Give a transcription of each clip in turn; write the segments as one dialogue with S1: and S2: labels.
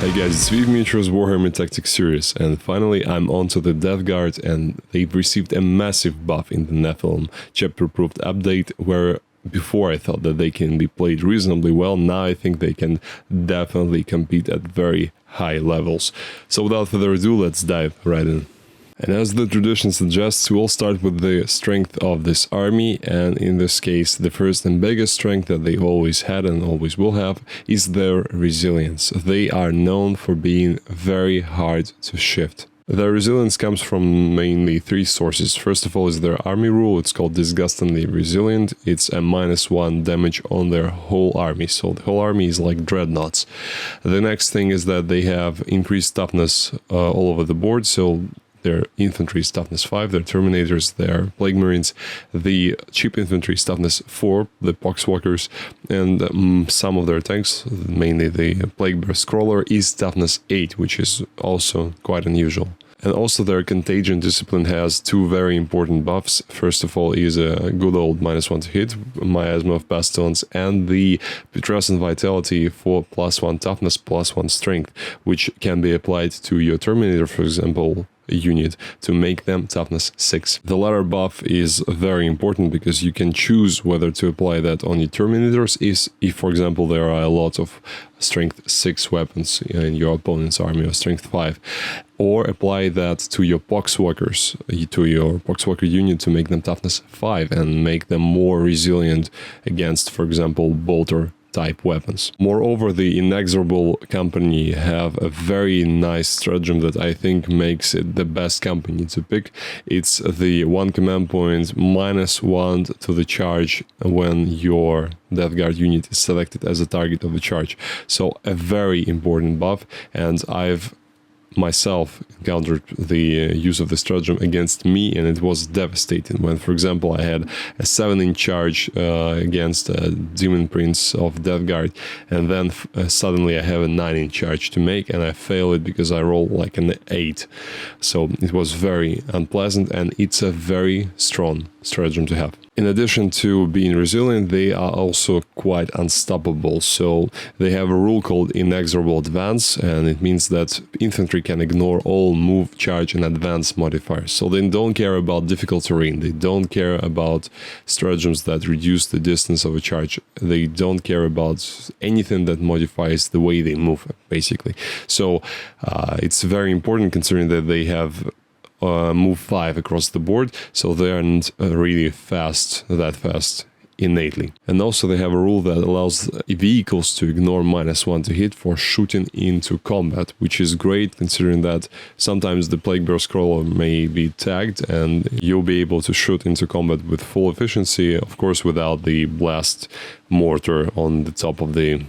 S1: Hey guys, it's vf.miniatures Warhammer Tactics series, and finally I'm onto the Death Guard, and they've received a massive buff in the Nephilim chapter-approved update, where before I thought that they can be played reasonably well. Now I think they can definitely compete at very high levels. So without further ado, let's dive right in. And as the tradition suggests, we'll start with the strength of this army, and in this case, the first and biggest strength that they always had and always will have is their resilience. They are known for being very hard to shift. Their resilience comes from mainly three sources. First of all is their army rule. It's called Disgustingly Resilient. It's a -1 damage on their whole army, so the whole army is like dreadnoughts. The next thing is that they have increased toughness all over the board, so their infantry is toughness 5, their terminators, their plague marines, the cheap infantry is toughness 4, the poxwalkers, and some of their tanks, mainly the plague burst crawler, is toughness 8, which is also quite unusual. And also their contagion discipline has two very important buffs. First of all is a good old -1 to hit, miasma of pestilence, and the putrescent vitality for +1 toughness, +1 strength, which can be applied to your terminator, for example, unit, to make them toughness 6. The latter buff is very important because you can choose whether to apply that on your terminators if, for example, there are a lot of strength 6 weapons in your opponent's army or strength 5, or apply that to your poxwalkers, to your poxwalker unit, to make them toughness 5 and make them more resilient against, for example, bolter type weapons. Moreover, the Inexorable company have a very nice stratagem that I think makes it the best company to pick. It's the 1 command point -1 to the charge when your Death Guard unit is selected as a target of the charge. So a very important buff, and I've myself encountered the use of the stratagem against me, and it was devastating when, for example, I had a 7-inch charge against a Demon Prince of Death Guard, and then suddenly I have a 9-inch charge to make, and I fail it because I roll like an 8. So it was very unpleasant, and it's a very strong stratagem to have. In addition to being resilient, they are also quite unstoppable. So they have a rule called Inexorable Advance, and it means that infantry can ignore all move, charge, and advance modifiers. So they don't care about difficult terrain, they don't care about stratagems that reduce the distance of a charge, they don't care about anything that modifies the way they move, basically. So it's very important considering that they have move 5 across the board, so they aren't really that fast innately. And also they have a rule that allows vehicles to ignore -1 to hit for shooting into combat, which is great considering that sometimes the plague burst crawler may be tagged and you'll be able to shoot into combat with full efficiency, of course without the blast mortar on the top of the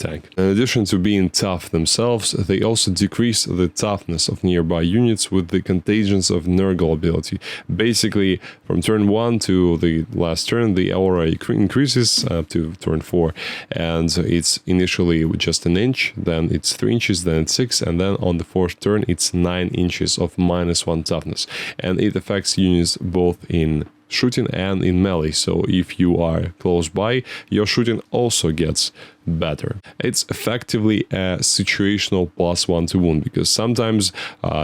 S1: tank. In addition to being tough themselves, they also decrease the toughness of nearby units with the Contagions of Nurgle ability. Basically, from turn 1 to the last turn, the aura increases up to turn 4, and it's initially just an inch, then it's 3 inches, then it's 6, and then on the 4th turn it's 9 inches of -1 toughness, and it affects units both in shooting and in melee, so if you are close by, your shooting also gets better. It's effectively a situational +1 to wound, because sometimes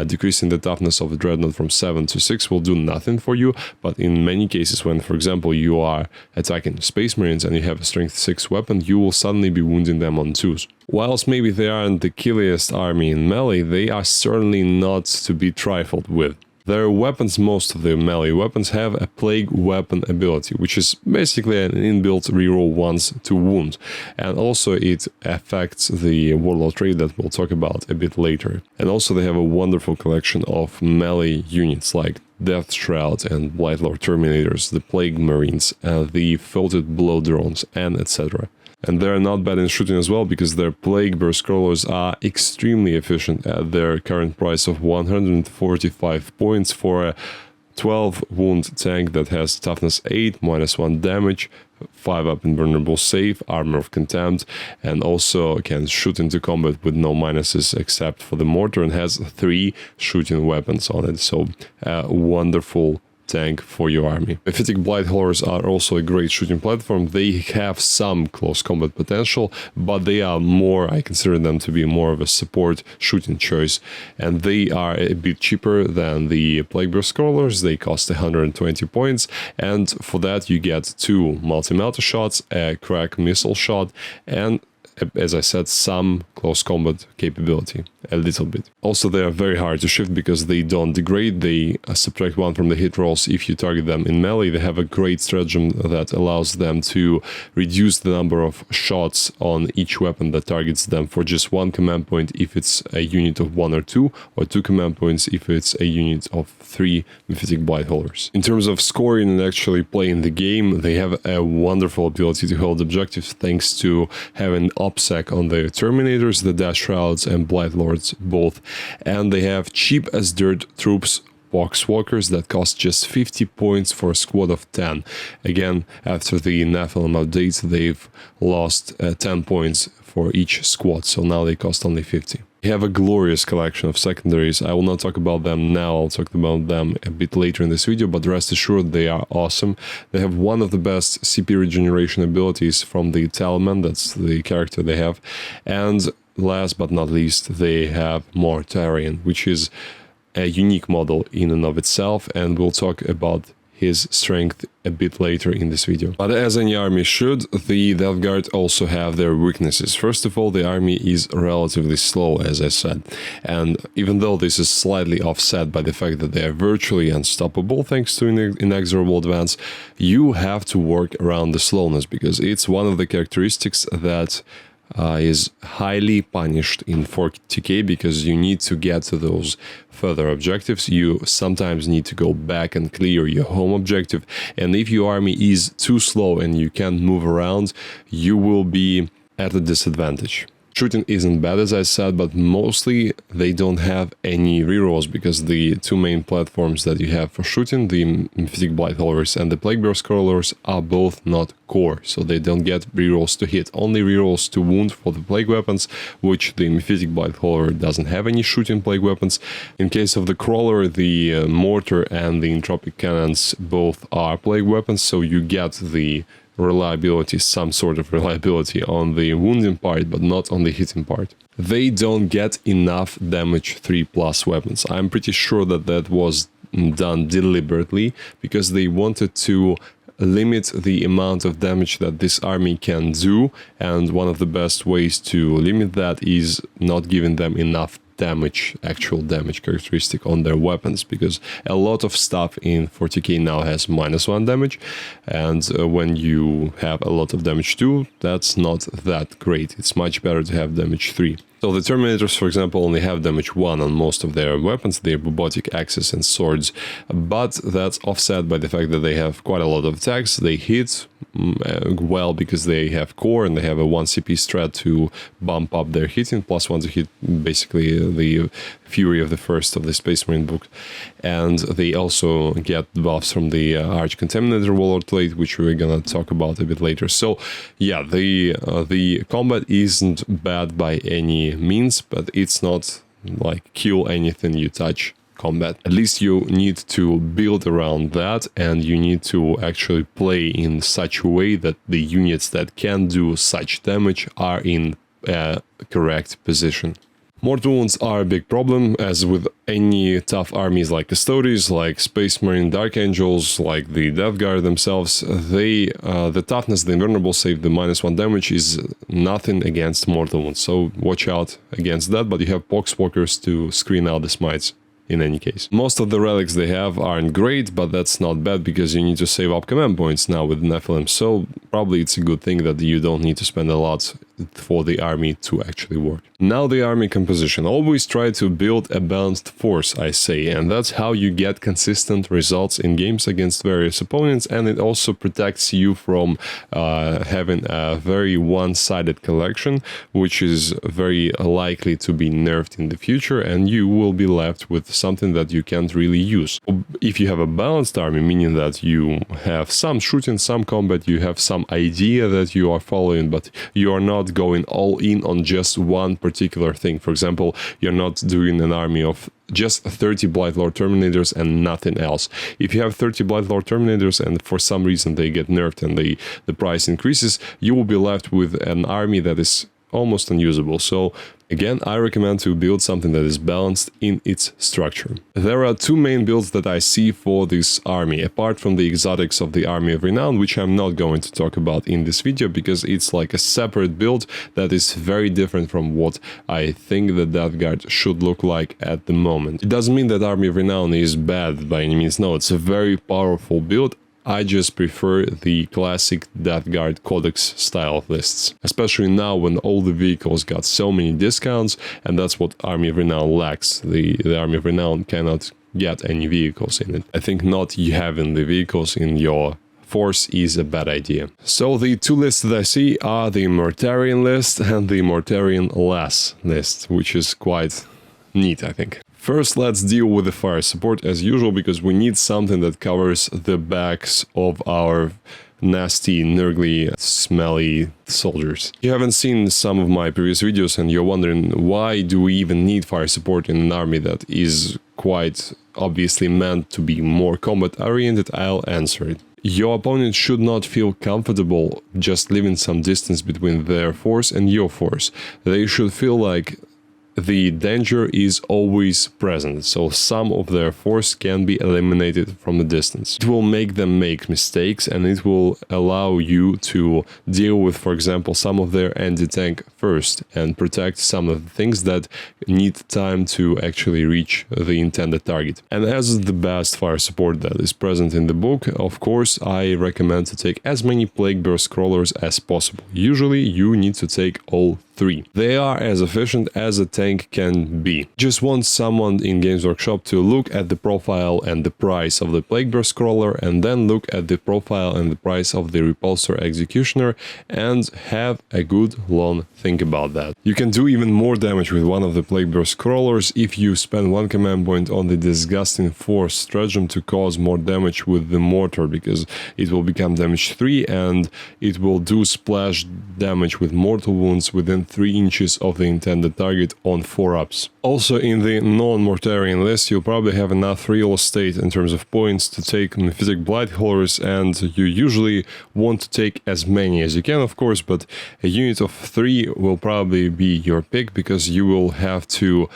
S1: decreasing the toughness of the dreadnought from 7 to 6 will do nothing for you, but in many cases when, for example, you are attacking Space Marines and you have a strength 6 weapon, you will suddenly be wounding them on 2s. Whilst maybe they aren't the killiest army in melee, they are certainly not to be trifled with. Their weapons, most of the melee weapons, have a plague weapon ability, which is basically an inbuilt reroll once to wound, and also it affects the warlord trait that we'll talk about a bit later. And also they have a wonderful collection of melee units like Death Shroud and Blightlord Terminators, the Plague Marines, the Filtered Blow Drones, and etc. And they're not bad in shooting as well, because their Plague Burst Crawlers are extremely efficient at their current price of 145 points for a 12 wound tank that has toughness 8, -1 damage, 5 up invulnerable save, armor of contempt, and also can shoot into combat with no minuses except for the mortar, and has 3 shooting weapons on it. So a wonderful tank for your army. Mephitic Blight Haulers are also a great shooting platform. They have some close combat potential, but they are more, I consider them to be more of a support shooting choice, and they are a bit cheaper than the Plaguebearer Scrollers. They cost 120 points, and for that you get 2 multi-melta shots, a crack missile shot, and as I said, some close combat capability, a little bit. Also, they are very hard to shift because they don't degrade. They subtract 1 from the hit rolls if you target them in melee. They have a great stratagem that allows them to reduce the number of shots on each weapon that targets them for just 1 command point if it's a unit of 1 or 2, or 2 command points if it's a unit of 3 Mephitic Blight Haulers. In terms of scoring and actually playing the game, they have a wonderful ability to hold objectives thanks to having OPSEC on their Terminators, the Dash Shrouds and Blight Lords both, and they have cheap as dirt troops, Poxwalkers, that cost just 50 points for a squad of 10. Again, after the Nephilim updates, they've lost 10 points for each squad, so now they cost only 50. They have a glorious collection of secondaries. I will not talk about them now, I'll talk about them a bit later in this video, but rest assured they are awesome. They have one of the best CP regeneration abilities from the Talisman, that's the character they have, and last but not least, they have Mortarion, which is a unique model in and of itself, and we'll talk about his strength a bit later in this video. But as any army should, the Death Guard also have their weaknesses. First of all, the army is relatively slow, as I said, and even though this is slightly offset by the fact that they are virtually unstoppable thanks to inexorable advance, you have to work around the slowness, because it's one of the characteristics that is highly punished in 40k, because you need to get to those further objectives. You sometimes need to go back and clear your home objective, and if your army is too slow and you can't move around, you will be at a disadvantage. Shooting isn't bad, as I said, but mostly they don't have any rerolls, because the 2 main platforms that you have for shooting, the Mephitic Blight Haulers and the Plaguebearer Scrollers, are both not core, so they don't get rerolls to hit, only rerolls to wound for the plague weapons, which the Mephitic Blight Hauler doesn't have any shooting plague weapons. In case of the Crawler, the Mortar and the Entropic Cannons both are plague weapons, so you get the reliability, some sort of reliability on the wounding part, but not on the hitting part. They don't get enough damage 3+ weapons. I'm pretty sure that that was done deliberately, because they wanted to limit the amount of damage that this army can do, and one of the best ways to limit that is not giving them enough damage, actual damage characteristic on their weapons, because a lot of stuff in 40k now has -1 damage, and when you have a lot of damage too, that's not that great. It's much better to have damage 3. So the Terminators, for example, only have damage 1 on most of their weapons, their robotic axes and swords, but that's offset by the fact that they have quite a lot of attacks. They hit well because they have core and they have a 1 CP strat to bump up their hitting, +1 to hit basically the Fury of the First of the Space Marine book. And they also get buffs from the Arch Contaminator Warlord Plate, which we're gonna talk about a bit later. So yeah, the combat isn't bad by any means, but it's not like kill anything you touch combat. At least you need to build around that, and you need to actually play in such a way that the units that can do such damage are in a correct position. Mortal wounds are a big problem, as with any tough armies like Custodes, like Space Marine Dark Angels, like the Death Guard themselves. The toughness, the invulnerable save, the -1 damage is nothing against mortal wounds, so watch out against that, but you have Poxwalkers to screen out the smites. In any case, most of the relics they have aren't great, but that's not bad, because you need to save up command points now with Nephilim, so probably it's a good thing that you don't need to spend a lot for the army to actually work. Now the army composition. Always try to build a balanced force, I say, and that's how you get consistent results in games against various opponents, and it also protects you from having a very one-sided collection, which is very likely to be nerfed in the future, and you will be left with something that you can't really use. If you have a balanced army, meaning that you have some shooting, some combat, you have some idea that you are following, but you are not not going all in on just one particular thing. For example, you're not doing an army of just 30 Blightlord Terminators and nothing else. If you have 30 Blightlord Terminators and for some reason they get nerfed and the price increases, you will be left with an army that is almost unusable. So again, I recommend to build something that is balanced in its structure. There are two main builds that I see for this army, apart from the exotics of the Army of Renown, which I'm not going to talk about in this video because it's like a separate build that is very different from what I think the Death Guard should look like at the moment. It doesn't mean that Army of Renown is bad by any means, no, it's a very powerful build. I just prefer the classic Death Guard Codex style of lists, especially now when all the vehicles got so many discounts, and that's what Army of Renown lacks. The Army of Renown cannot get any vehicles in it. I think not having the vehicles in your force is a bad idea. So the two lists that I see are the Mortarion list and the Mortarion Less list, which is quite neat, I think. First, let's deal with the fire support as usual, because we need something that covers the backs of our nasty, nurgly, smelly soldiers. If you haven't seen some of my previous videos and you're wondering why do we even need fire support in an army that is quite obviously meant to be more combat oriented, I'll answer it. Your opponent should not feel comfortable just leaving some distance between their force and your force. They should feel like the danger is always present, so some of their force can be eliminated from the distance. It will make them make mistakes and it will allow you to deal with, for example, some of their anti-tank first and protect some of the things that need time to actually reach the intended target. And as the best fire support that is present in the book, of course, I recommend to take as many Plague Burst Crawlers as possible. Usually you need to take all 3. They are as efficient as a tank can be. Just want someone in Games Workshop to look at the profile and the price of the Plague Burst Crawler and then look at the profile and the price of the Repulsor Executioner and have a good long think about that. You can do even more damage with one of the Plague Burst Crawlers if you spend 1 command point on the Disgusting Force stratagem to cause more damage with the mortar, because it will become damage 3 and it will do splash damage with mortal wounds within 3 inches of the intended target on 4-ups. Also, in the non-Mortarion list, you'll probably have enough real estate in terms of points to take Mephitic Blightholders, and you usually want to take as many as you can, of course, but a unit of 3 will probably be your pick, because you will have to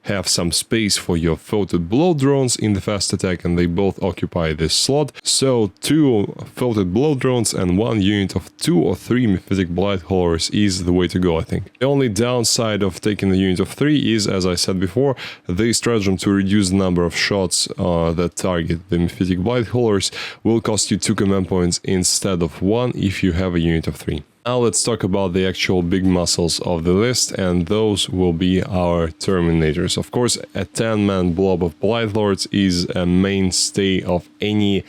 S1: have some space for your Foetid Blow drones in the fast attack, and they both occupy this slot. So 2 Foetid Blow drones and 1 unit of 2 or 3 Mephitic Blightholders is the way to go, I think. The only downside of taking the unit of 3 is, as I said before, the stratagem to reduce the number of shots that target the Mephitic Blightholders will cost you 2 command points instead of 1 if you have a unit of 3. Now let's talk about the actual big muscles of the list, and those will be our Terminators. Of course, a 10-man blob of Blightlords is a mainstay of any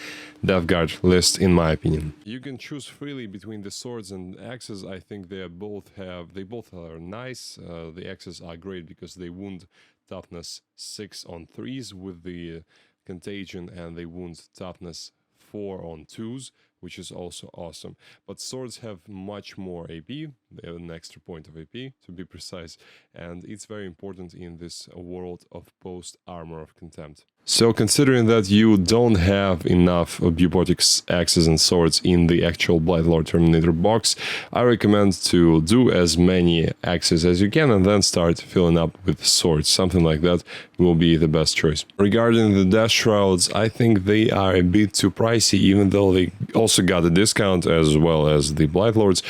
S1: Death Guard list, in my opinion. You can choose freely between the swords and axes. I think they both are nice. The axes are great because they wound toughness 6 on 3s with the contagion, and they wound toughness 4 on 2s, which is also awesome. But swords have much more AP, they have an extra point of AP to be precise, and it's very important in this world of post-Armor of Contempt. So considering that you don't have enough Buportic axes and swords in the actual Blightlord Terminator box, I recommend to do as many axes as you can and then start filling up with swords. Something like that will be the best choice. Regarding the Death Shrouds, I think they are a bit too pricey, even though they also got a discount as well as the Blightlords.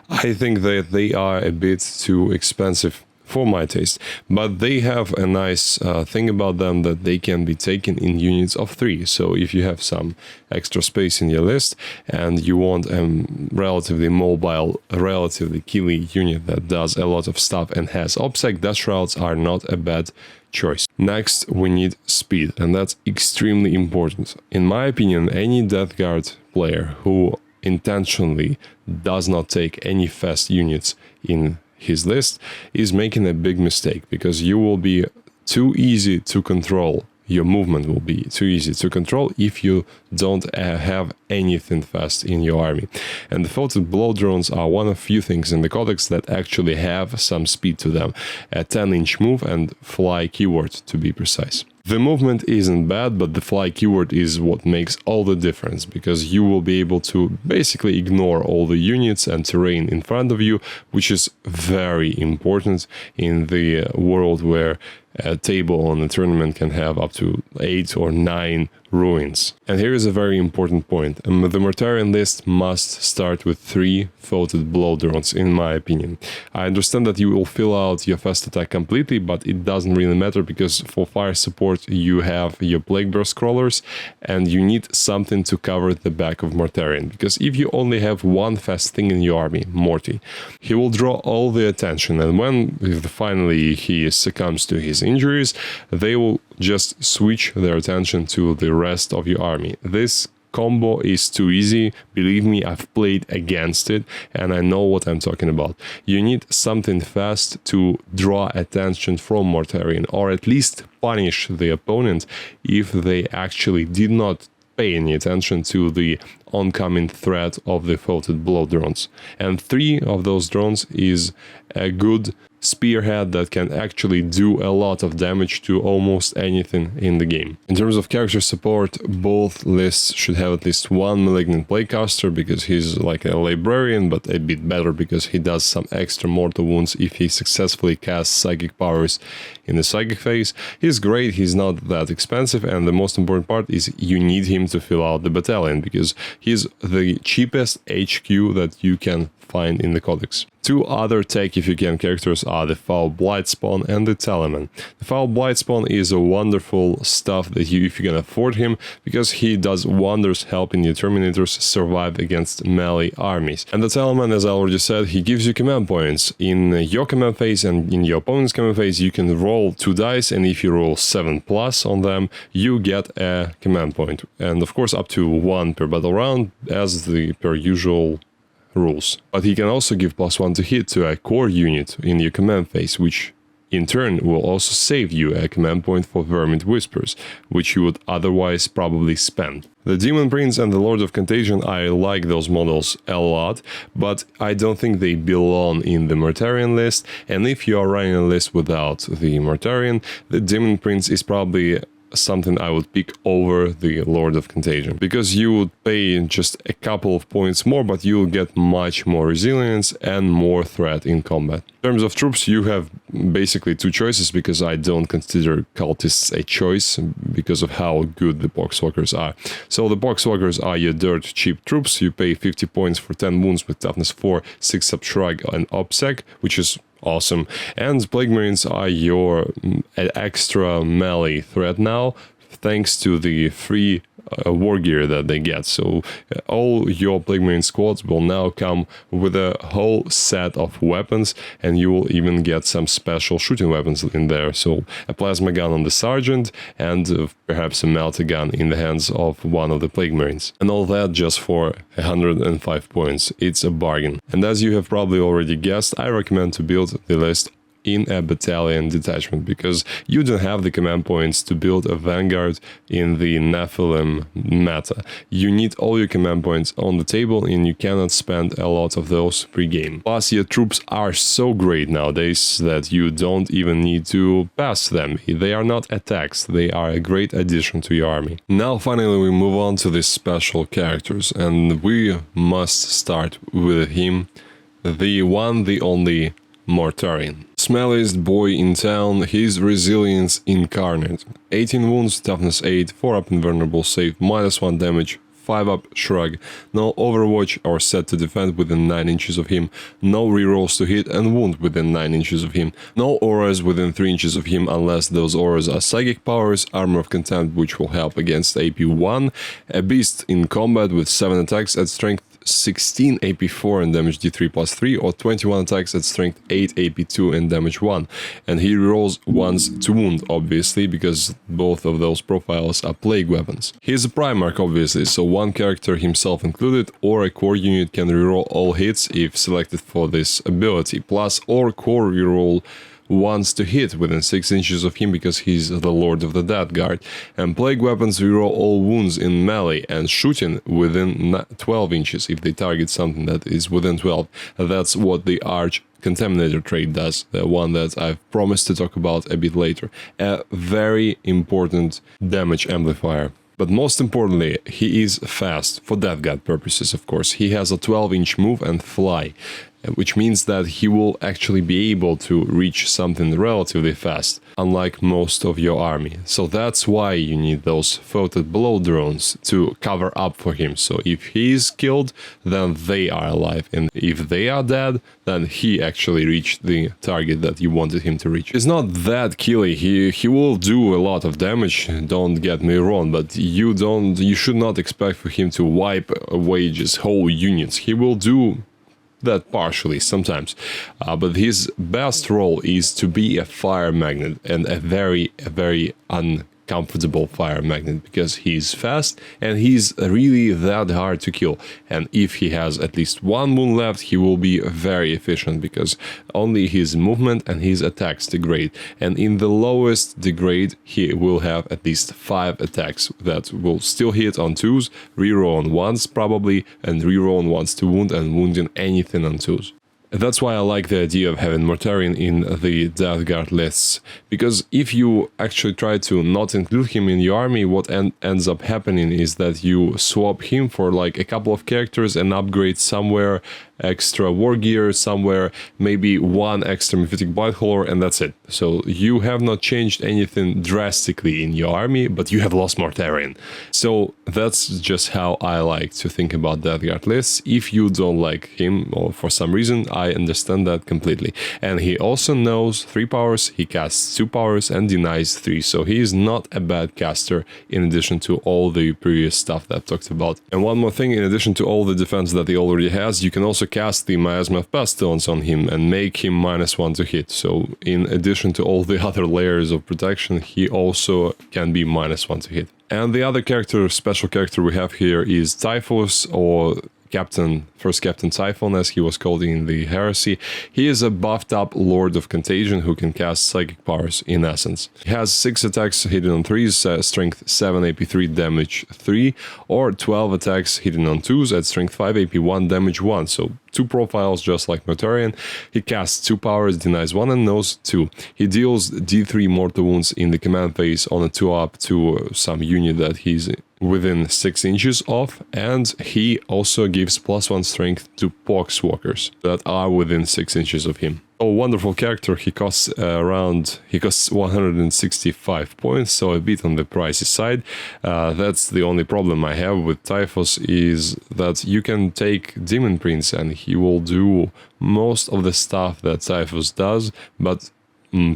S1: I think that they are a bit too expensive for my taste, but they have a nice thing about them that they can be taken in units of 3. So if you have some extra space in your list and you want a relatively mobile, relatively killy unit that does a lot of stuff and has OPSEC, Death Shrouds are not a bad choice. Next, we need speed, and that's extremely important. In my opinion, any Death Guard player who intentionally does not take any fast units in his list is making a big mistake, because you will be too easy to control your movement will be too easy to control if you don't have anything fast in your army. And the faulted blow drones are one of few things in the codex that actually have some speed to them. A 10-inch move and fly keyword, to be precise. The movement isn't bad, but the fly keyword is what makes all the difference, because you will be able to basically ignore all the units and terrain in front of you, which is very important in the world where a table on a tournament can have up to 8 or 9 ruins. And here is a very important point. The Mortarion list must start with 3 faulted blow drones, in my opinion. I understand that you will fill out your fast attack completely, but it doesn't really matter, because for fire support you have your Plague Burst crawlers, and you need something to cover the back of Mortarion. Because if you only have one fast thing in your army, Morty, he will draw all the attention, and when finally he succumbs to his injuries, they will just switch their attention to the rest of your army. This combo is too easy. Believe me, I've played against it and I know what I'm talking about. You need something fast to draw attention from Mortarion, or at least punish the opponent if they actually did not pay any attention to the oncoming threat of the faulted blow drones. And 3 of those drones is a good spearhead that can actually do a lot of damage to almost anything in the game. In terms of character support, both lists should have at least one malignant playcaster, because he's like a librarian, but a bit better because he does some extra mortal wounds if he successfully casts psychic powers in the psychic phase. He's great, he's not that expensive, and the most important part is you need him to fill out the battalion, because he's the cheapest HQ that you can find in the codex. 2 other take if you can characters are the Foul Blightspawn and the Teleman. The Foul Blightspawn is a wonderful stuff that you, if you can afford him, because he does wonders helping your Terminators survive against melee armies. And the Teleman, as I already said, he gives you command points. In your command phase and in your opponent's command phase, you can roll 2 dice, and if you roll 7+ on them, you get a command point. And of course up to 1 per battle round, as the per usual rules. But he can also give +1 to hit to a core unit in your command phase, which in turn will also save you a command point for Vermint Whispers, which you would otherwise probably spend. The Demon Prince and the Lord of Contagion, I like those models a lot, but I don't think they belong in the Mortarion list, and if you are running a list without the Mortarion, the Demon Prince is probably something I would pick over the Lord of Contagion, because you would pay just a couple of points more, but you'll get much more resilience and more threat in combat. In terms of troops, you have basically 2 choices, because I don't consider cultists a choice because of how good the Poxwalkers are. So the Poxwalkers are your dirt cheap troops. You pay 50 points for 10 wounds with toughness 4, 6 up shrug and OPSEC, which is awesome. And Plague Marines are your extra melee threat now, thanks to the free war gear that they get. So all your Plague Marine squads will now come with a whole set of weapons, and you will even get some special shooting weapons in there. So a plasma gun on the sergeant, and perhaps a melter gun in the hands of one of the Plague Marines. And all that just for 105 points. It's a bargain. And as you have probably already guessed, I recommend to build the list in a battalion detachment, because you don't have the command points to build a vanguard in the Nephilim meta. You need all your command points on the table, and you cannot spend a lot of those pre-game. Plus, your troops are so great nowadays that you don't even need to pass them. They are not attacks, they are a great addition to your army. Now finally we move on to the special characters, and we must start with him, the one, the only Mortarion. Smelliest boy in town, his resilience incarnate. 18 wounds, toughness 8, 4 up invulnerable save, -1 damage, 5 up shrug, no overwatch or set to defend within 9 inches of him, no rerolls to hit and wound within 9 inches of him, no auras within 3 inches of him unless those auras are psychic powers, armor of contempt which will help against AP 1, a beast in combat with 7 attacks at strength 16 AP4 and damage D3 +3, or 21 attacks at strength 8 AP2 and damage 1. And he rolls once to wound, obviously, because both of those profiles are plague weapons. He is a Primarch, obviously, so one character, himself included, or a core unit can reroll all hits if selected for this ability, plus or core reroll once to hit within 6 inches of him because he's the Lord of the Death Guard. And plague weapons reroll all wounds in melee and shooting within 12 inches if they target something that is within 12. That's what the Arch Contaminator trait does, the one that I've promised to talk about a bit later. A very important damage amplifier. But most importantly, he is fast, for Death Guard purposes, of course. He has a 12-inch move and fly, which means that he will actually be able to reach something relatively fast, unlike most of your army. So that's why you need those floated below drones to cover up for him. So if he is killed, then they are alive, and if they are dead, then he actually reached the target that you wanted him to reach. It's not that killy. He will do a lot of damage, don't get me wrong, but you should not expect for him to wipe away just whole units. He will do that partially sometimes, but his best role is to be a fire magnet, and a very uncomfortable fire magnet, because he's fast and he's really that hard to kill. And if he has at least one wound left, he will be very efficient, because only his movement and his attacks degrade, and in the lowest degrade he will have at least 5 attacks that will still hit on 2s, reroll on 1s probably, and reroll on 1s to wound, and wounding anything on 2s. That's why I like the idea of having Mortarion in the Death Guard lists, because if you actually try to not include him in your army, what ends up happening is that you swap him for like a couple of characters and upgrade somewhere extra war gear, somewhere maybe 1 extra Mephitic Blightholder, and that's it. So you have not changed anything drastically in your army, but you have lost Mortarion. So that's just how I like to think about Death Guard lists. If you don't like him, or for some reason, I understand that completely. And he also knows 3 powers, he casts 2 powers and denies 3, so he is not a bad caster in addition to all the previous stuff that I've talked about. And one more thing, in addition to all the defense that he already has, you can also cast the Miasma of Pestilence on him and make him -1 to hit. So in addition to all the other layers of protection, he also can be -1 to hit. And the other character, special character we have here is Typhus, or First Captain Typhon, as he was called in the Heresy. He is a buffed up Lord of Contagion who can cast psychic powers, in essence. He has 6 attacks hitting on 3s, strength 7, AP 3, damage 3, or 12 attacks hitting on 2s at strength 5, AP 1, damage 1. So 2 profiles just like Mortarion. He casts 2 powers, denies 1 and knows 2. He deals D3 mortal wounds in the command phase on a 2-up to some unit that he's within 6 inches of, and he also gives +1 strength to poxwalkers that are within 6 inches of him. A wonderful character. He costs 165 points, so a bit on the pricey side. That's the only problem I have with Typhus, is that you can take Demon Prince and he will do most of the stuff that Typhus does, but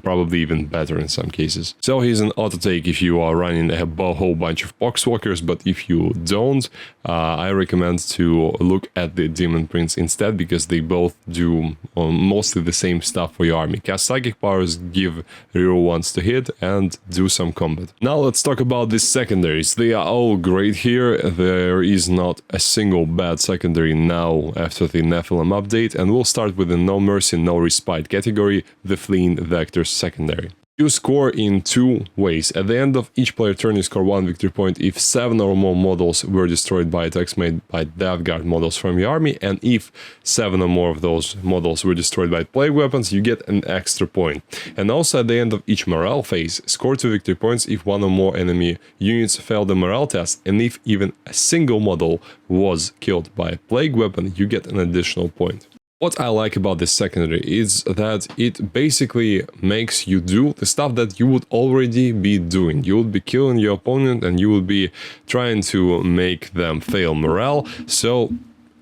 S1: probably even better in some cases. So he's an auto take if you are running a whole bunch of poxwalkers, but if you don't, I recommend to look at the Demon Prince instead, because they both do mostly the same stuff for your army. Cast psychic powers, give reroll 1s to hit, and do some combat. Now let's talk about the secondaries. They are all great here. There is not a single bad secondary now after the Nephilim update, and we'll start with the No Mercy, No Respite category, the Fleeing Vector's secondary. You score in 2 ways. At the end of each player turn, you score 1 victory point if 7 or more models were destroyed by attacks made by Death Guard models from your army, and if 7 or more of those models were destroyed by plague weapons, you get an extra point. And also at the end of each morale phase, score 2 victory points if 1 or more enemy units failed the morale test, and if even a single model was killed by a plague weapon, you get an additional point. What I like about this secondary is that it basically makes you do the stuff that you would already be doing. You would be killing your opponent and you would be trying to make them fail morale. So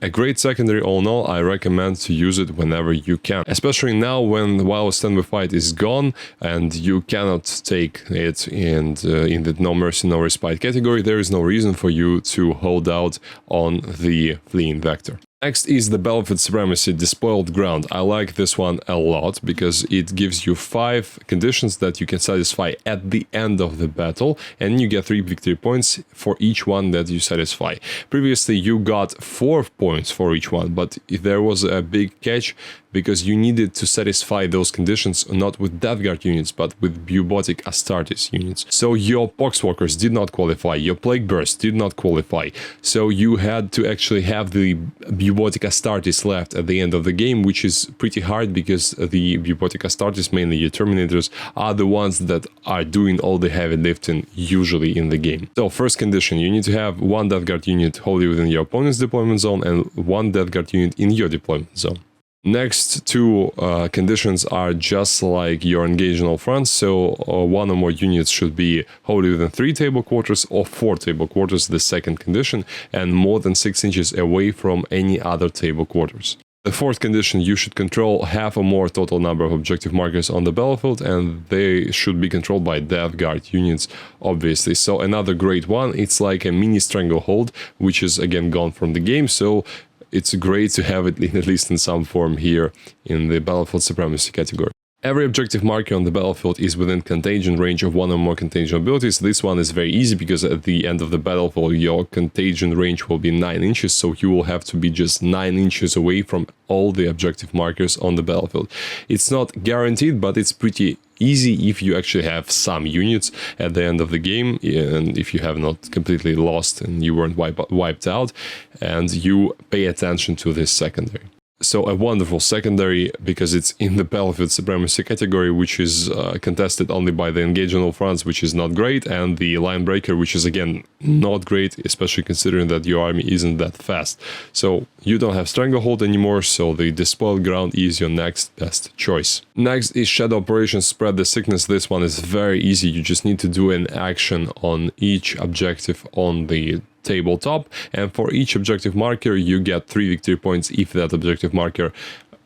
S1: a great secondary all in all. I recommend to use it whenever you can, especially now when while Stand We Fight is gone and you cannot take it in the No Mercy, No Respite category. There is no reason for you to hold out on the Fleeing Vector. Next is the Battlefield Supremacy, Despoiled Ground. I like this one a lot because it gives you 5 conditions that you can satisfy at the end of the battle, and you get 3 victory points for each one that you satisfy. Previously you got 4 points for each one, but there was a big catch. because you needed to satisfy those conditions not with Death Guard units, but with Bubotic Astartes units. So your Poxwalkers did not qualify, your Plague Burst did not qualify, so you had to actually have the Bubotic Astartes left at the end of the game, which is pretty hard because the Bubotic Astartes, mainly your Terminators, are the ones that are doing all the heavy lifting usually in the game. So first condition, you need to have one Death Guard unit wholly within your opponent's deployment zone and one Death Guard unit in your deployment zone. Next two conditions are just like your engage on all fronts, so one or more units should be wholly within 3 table quarters or 4 table quarters, the second condition, and more than 6 inches away from any other table quarters. The fourth condition, you should control half or more total number of objective markers on the battlefield, and they should be controlled by Death Guard units, obviously. So another great one, it's like a mini Stranglehold, which is again gone from the game, so it's great to have it at least in some form here in the Battlefield Supremacy category. Every objective marker on the battlefield is within contagion range of one or more contagion abilities. This one is very easy because at the end of the battlefield your contagion range will be 9 inches, so you will have to be just 9 inches away from all the objective markers on the battlefield. It's not guaranteed, but it's pretty easy if you actually have some units at the end of the game, and if you have not completely lost and you weren't wiped out, and you pay attention to this secondary. So a wonderful secondary, because it's in the Battlefield Supremacy category, which is contested only by the Engage on all fronts, which is not great, and the Line Breaker, which is again not great, especially considering that your army isn't that fast. So you don't have Stranglehold anymore, so the Despoiled Ground is your next best choice. Next is Shadow Operations Spread the Sickness. This one is very easy, you just need to do an action on each objective on the tabletop, and for each objective marker you get 3 victory points if that objective marker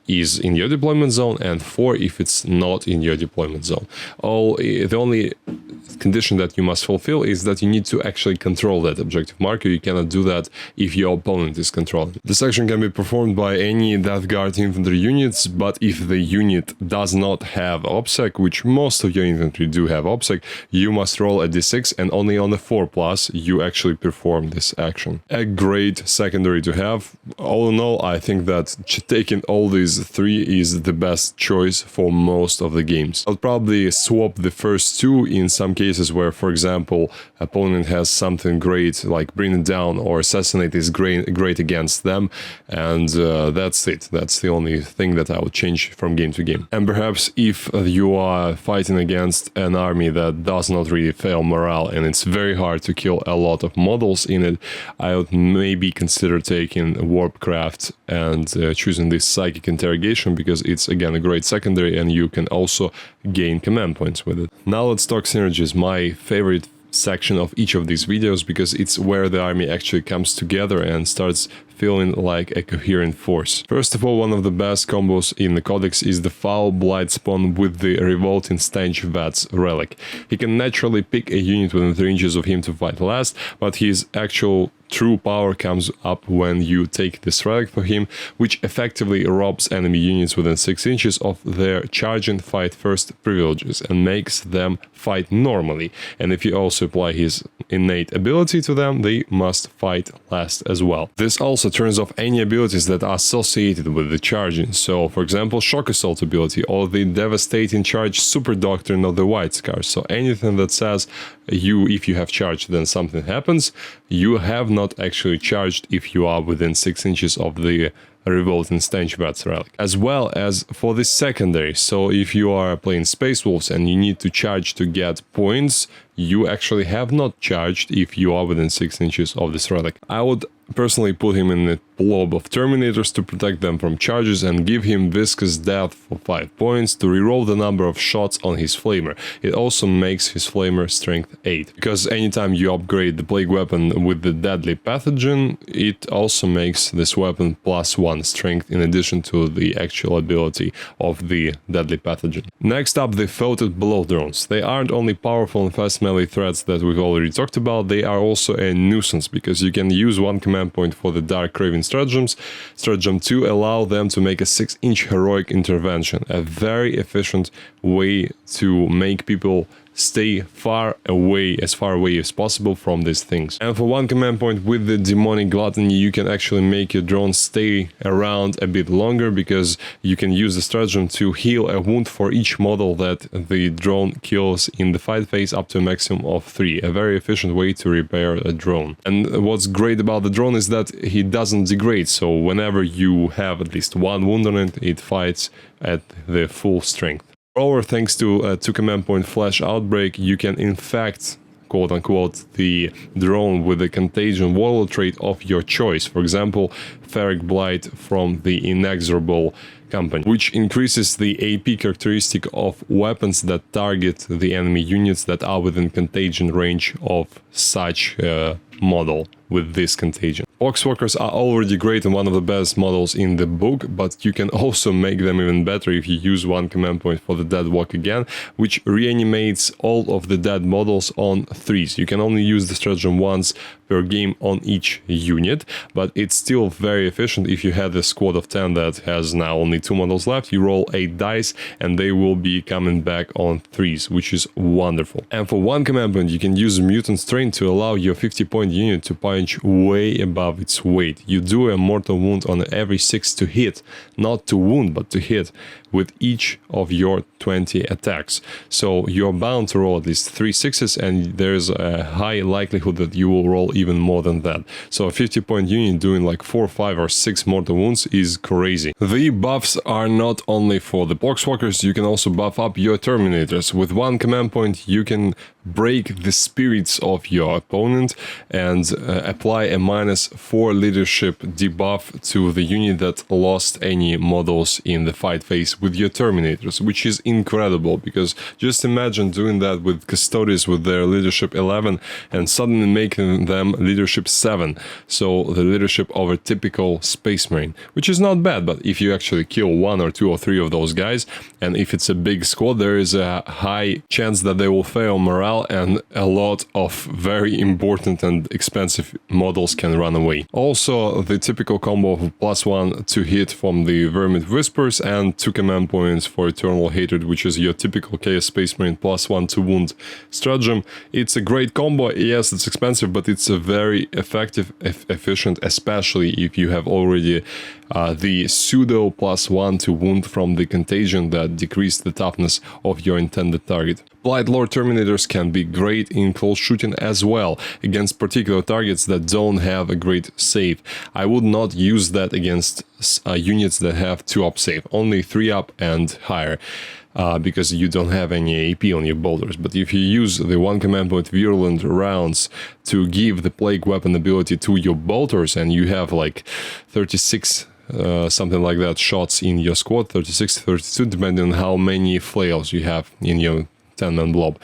S1: is in your deployment zone, and 4 if it's not in your deployment zone. The only condition that you must fulfill is that you need to actually control that objective marker. You cannot do that if your opponent is controlling. This action can be performed by any Death Guard infantry units, but if the unit does not have OBSEC, which most of your infantry do have OBSEC, you must roll a d6, and only on a 4+ you actually perform this action. A great secondary to have. All in all, I think that taking all these 3 is the best choice for most of the games. I'll probably swap the first 2 in some cases where, for example, opponent has something great like Bring It Down or Assassinate is great against them, and that's it. That's the only thing that I would change from game to game. And perhaps if you are fighting against an army that does not really fail morale and it's very hard to kill a lot of models in it, I would maybe consider taking Warpcraft and choosing this Psychic Interrogation, because it's again a great secondary and you can also gain command points with it. Now let's talk Synergies, my favorite section of each of these videos, because it's where the army actually comes together and starts feeling like a coherent force. First of all, one of the best combos in the Codex is the Foul Blightspawn with the Revolting Stench Vats relic. He can naturally pick a unit within 3 inches of him to fight last, but his actual true power comes up when you take this relic for him, which effectively robs enemy units within 6 inches of their charge and fight first privileges and makes them fight normally. And if you also apply his innate ability to them, they must fight last as well. This also turns off any abilities that are associated with the charging. So, for example, Shock Assault ability or the Devastating Charge Super Doctrine of the White Scars. So anything that says if you have charged, then something happens. You have not actually charged if you are within 6 inches of the Revolting Stench Vats relic. As well as for the secondary, so if you are playing Space Wolves and you need to charge to get points, you actually have not charged if you are within 6 inches of this relic. I would personally put him in a blob of Terminators to protect them from charges and give him Viscous Death for 5 points to reroll the number of shots on his Flamer. It also makes his Flamer strength 8, because anytime you upgrade the Plague weapon with the Deadly Pathogen, it also makes this weapon +1 strength in addition to the actual ability of the Deadly Pathogen. Next up, the Filtered Blow Drones. They aren't only powerful and fast melee threats that we've already talked about, they are also a nuisance, because you can use 1 command point for the Dark Craven stratagems to allow them to make a 6-inch heroic intervention, a very efficient way to make people stay far away as possible from these things. And for one command point with the demonic gluttony, you can actually make your drone stay around a bit longer, because you can use the stratagem to heal a wound for each model that the drone kills in the fight phase up to a maximum of 3. A very efficient way to repair a drone. And what's great about the drone is that he doesn't degrade, so whenever you have at least one wound on it, it fights at the full strength. Moreover, thanks to 2 command point flash outbreak, you can infect, quote-unquote, the drone with the contagion warlord trait of your choice. For example, Ferric Blight from the Inexorable Company, which increases the AP characteristic of weapons that target the enemy units that are within contagion range of such model with this contagion. Poxwalkers are already great and one of the best models in the book, but you can also make them even better if you use 1 command point for the Dead Walk again, which reanimates all of the dead models on 3s. You can only use the stratagem once per game on each unit, but it's still very efficient. If you had a squad of 10 that has now only 2 models left, you roll 8 dice and they will be coming back on 3s, which is wonderful. And for 1 command point, you can use Mutant Strain to allow your 50-point unit to punch way above its weight. You do a mortal wound on every 6 to hit, not to wound, but to hit, with each of your 20 attacks. So you're bound to roll at least 3 6s, and there's a high likelihood that you will roll even more than that. So a 50-point unit doing like 4, 5 or 6 mortal wounds is crazy. The buffs are not only for the Poxwalkers, you can also buff up your Terminators. With 1 command point, you can break the spirits of your opponent and apply a -4 leadership debuff to the unit that lost any models in the fight phase with your Terminators, which is incredible, because just imagine doing that with Custodies with their leadership 11 and suddenly making them leadership 7, so the leadership of a typical Space Marine, which is not bad. But if you actually kill 1 or 2 or 3 of those guys, and if it's a big squad, there is a high chance that they will fail morale and a lot of very important and expensive models can run away. Also, the typical combo of +1 to hit from the Vermit Whispers and 2 command points for Eternal Hatred, which is your typical Chaos Space Marine +1 to wound stratagem. It's a great combo. Yes, it's expensive, but it's a very effective, efficient, especially if you have already the pseudo +1 to wound from the contagion that decrease the toughness of your intended target. Blight Lord Terminators can be great in close shooting as well, against particular targets that don't have a great save. I would not use that against units that have 2-up save, only 3-up and higher. Because you don't have any AP on your bolters. But if you use the 1 command point virulent rounds to give the plague weapon ability to your bolters, and you have like 36 something like that shots in your squad, 36, 32, depending on how many flails you have in your 10-man blob.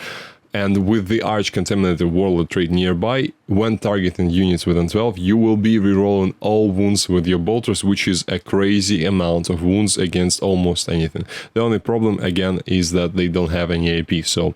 S1: And with the Arch Contaminated Warlord trait nearby, when targeting units within 12, you will be rerolling all wounds with your bolters, which is a crazy amount of wounds against almost anything. The only problem, again, is that they don't have any AP, so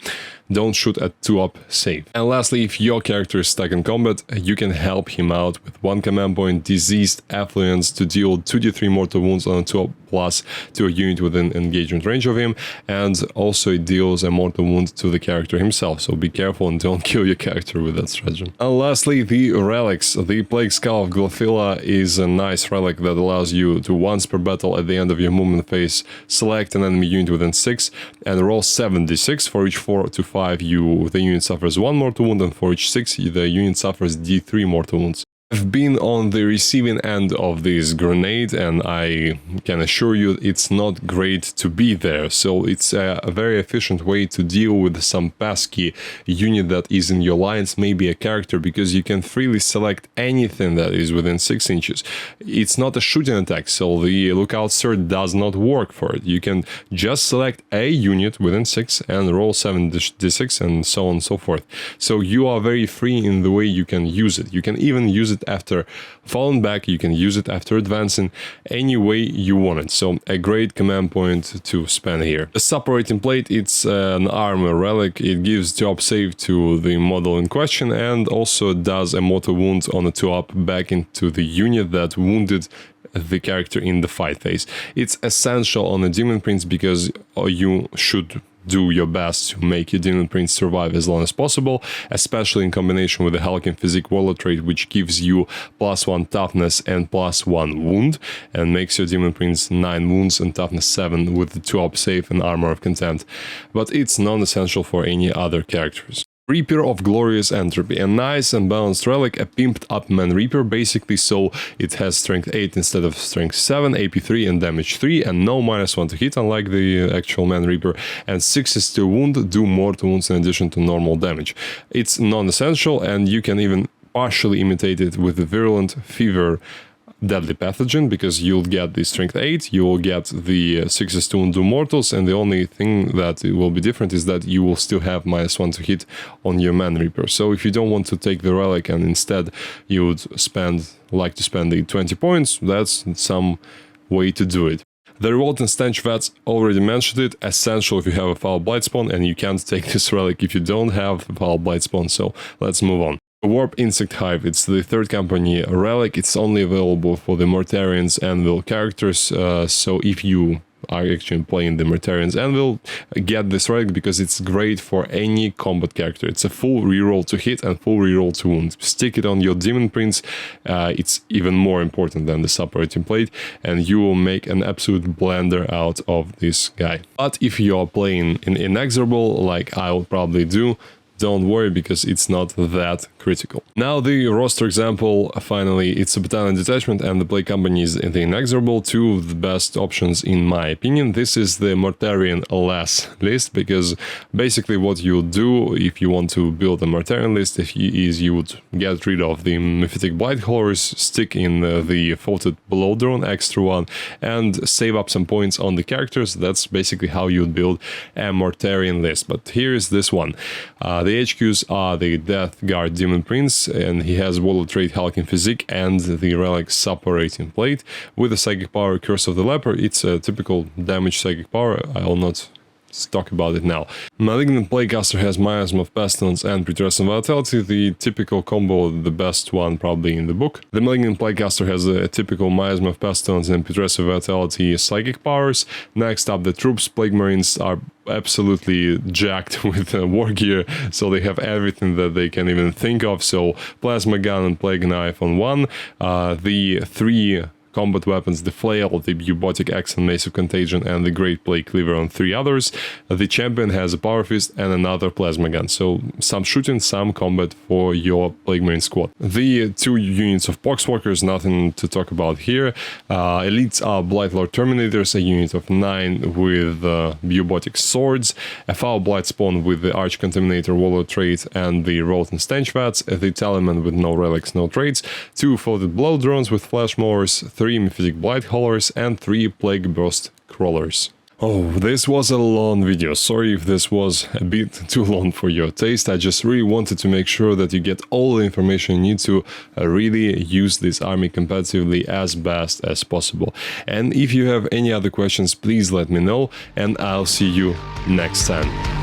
S1: don't shoot at 2-up save. And lastly, if your character is stuck in combat, you can help him out with 1 command point Diseased Affluence to deal 2d3 mortal wounds on a 2-up plus to a unit within engagement range of him, and also it deals a mortal wound to the character himself, so be careful and don't kill your character with that stratagem. And lastly, the Relics. The Plague Skull of Glorfila is a nice relic that allows you to once per battle at the end of your movement phase select an enemy unit within 6 and roll 7d6. For each 4 to 5 the unit suffers 1 mortal wound, and for each 6 the unit suffers d3 mortal wounds. I've been on the receiving end of this grenade, and I can assure you it's not great to be there, so it's a very efficient way to deal with some pesky unit that is in your lines, maybe a character, because you can freely select anything that is within 6 inches. It's not a shooting attack, so the Lookout Cert does not work for it. You can just select a unit within 6 and roll 7d6 and so on and so forth. So you are very free in the way you can use it. You can even use it after falling back, you can use it after advancing, any way you want it. So a great command point to spend here. The Suppurating Plate, it's an armor relic. It gives 2-up save to the model in question and also does a mortal wound on a 2-up back into the unit that wounded the character in the fight phase. It's essential on a Demon Prince because you should do your best to make your Demon Prince survive as long as possible, especially in combination with the Halcyon Physique Warlord trait, which gives you +1 toughness and +1 wound, and makes your Demon Prince 9 wounds and toughness 7 with the 2-up save and armor of contempt, but it's non-essential for any other characters. Reaper of Glorious Entropy, a nice and balanced relic, a pimped up Man Reaper basically, so it has strength 8 instead of strength 7, AP 3 and damage 3, and no -1 to hit unlike the actual Man Reaper, and 6 to wound, do mortal wounds in addition to normal damage. It's non-essential, and you can even partially imitate it with the Virulent Fever Deadly Pathogen, because you'll get the strength 8, you will get the 6 to wound, do mortals, and the only thing that will be different is that you will still have -1 to hit on your Man Reaper. So if you don't want to take the relic and instead you would like to spend the 20 points, that's some way to do it. The Revolt and Stench Vats, already mentioned it, essential if you have a Foul Blightspawn, and you can't take this relic if you don't have the Foul Blightspawn, so let's move on. Warp Insect Hive, it's the 3rd company relic, it's only available for the Mortarion's Anvil characters, so if you are actually playing the Mortarion's Anvil, get this relic because it's great for any combat character. It's a full reroll to hit and full reroll to wound. Stick it on your Demon Prince, it's even more important than the Suppurating Plate, and you will make an absolute blender out of this guy. But if you are playing in Inexorable, like I will probably do, don't worry, because it's not that critical. Now the roster example, finally, it's a Battalion Detachment and the Play Companies in the Inexorable, two of the best options in my opinion. This is the Mortarion less list, because basically what you'll do if you want to build a Mortarion list is you would get rid of the Mephitic Blight Horrors, stick in the Faulted Below Drone extra one, and save up some points on the characters. That's basically how you would build a Mortarion list. But here's this one. The HQs are the Death Guard Demon Prince, and he has Warlord trait Halcyon Physique and the Relics Suppurating Plate with the Psychic Power Curse of the Leper. It's a typical damage Psychic Power. I will not talk about it now. Malignant Plaguecaster has Miasm of Pestilence and Putrescent Vitality, the typical combo, the best one probably in the book. The Malignant Plaguecaster has a typical Miasm of Pestilence and Putrescent Vitality psychic powers. Next up, the troops. Plague Marines are absolutely jacked with war gear, so they have everything that they can even think of. So Plasma Gun and Plague Knife on one, the 3 combat weapons, the Flail, the Bubotic Axe and Massive Contagion, and the Great Plague Cleaver on 3 others. The champion has a Power Fist and another Plasma Gun, so some shooting, some combat for your Plague Marine squad. The 2 units of Poxwalkers, nothing to talk about here. Elites are Blightlord Terminators, a unit of 9 with Bubotic Swords, a Foul Blightspawn with the Arch Contaminator Warlord trait and the Revolt and Stench Vats, the Tallyman with no relics, no traits, 2 Faulted Blow Drones with Flash Mowers, 3 Mephitic Blight Haulers, and 3 Plague Burst Crawlers. Oh, this was a long video. Sorry if this was a bit too long for your taste. I just really wanted to make sure that you get all the information you need to really use this army competitively as best as possible. And if you have any other questions, please let me know, and I'll see you next time.